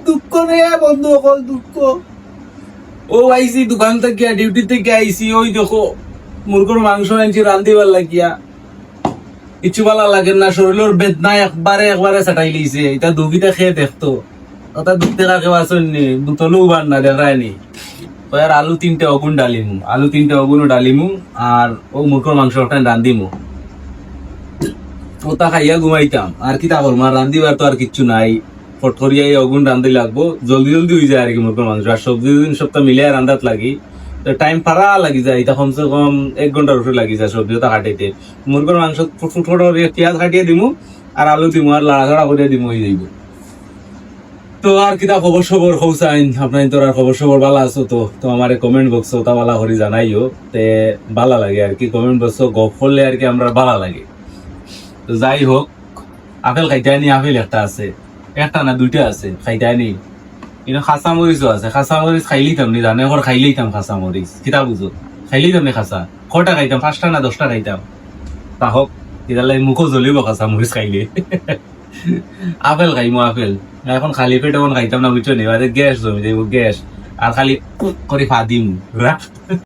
দুঃখ রে বন্ধু, অকল দুঃখ। ও আইসি দোকান থেকে, ডিউটি থেকে আইসি, ওই দেখো মুরগোর মাংস আনছি রান্ধিবার লাগিয়া, কিছু ভালো লাগে না, শরীরের বেদনা একবারে চাটাই লিছে। এটা দুগিটা খেয়ে দেখতো, ওটা দুধ দেখা কেউ আসেননি, বোতলও উবার না দেখায়নি। আর আলু 3টে অগুন ডালিমু, আলু 3টে অগুনও ডালিমু, আর ও মুরগোর মাংস ওটা রান্ধিমু। ওটা খাইয়া ঘুমাইতাম। আর কি তা করবো, আর রান্ধিবার তো আর কিচ্ছু নাই। ফটফরিয়া অগুন রান্ধি লাগবো, জলদি জলদি হয়ে যায় আর কি মুরগোর মাংস। আর সবজি সপ্তাহ মিলিয়ে রান্ধাত লাগি, তো টাইম পারা লাগি যায়। এটা কমসে কম 1 ঘন্টার উপরে লাগি যায় সবজি ওটা কাটাইতে। মুরগোর মাংস ফুটফুট পেঁয়াজ কাটিয়ে দিমু, আর আলু দিমু, আর লাড়াচাড়া করিয়া দিমু, হয়ে যাইব। তো আর কিতা খবর সবর হৌসাইন, আপনার তোর আর খবর সবর ভালো আছো তো? তো আমার কমেন্ট বক্স ওটা ভালো করে জানাইও, তে ভালো লাগে আর কি। কমেন্ট বক্স গপ করলে আর কি আমরা ভালো লাগে। তো যাই হোক, আপেল খাইতে আপেল একটা আছে, একটা না 2টা আছে খাইতে আনি। কিন্তু খাসা মরিচও আছে, খাসা মরিচ খাইলিতাম নি, জানে ওর খাইলেইতাম খাসা মরিচ, কিতা বুঝো, খাইলেইতাম নি খাসা। কটা খাইতাম, 5টা না 10টা খাইতাম। তা হোক, এটার লাগে মুখও জ্বলিব খাসা মরিচ খাইলে। আপেল খাইমু আপেল, এখন খালি পেটে খাইতাম না, বুঝছো নি, গ্যাস জমি যাইব, গ্যাস। আর খালি করে ফা দিম।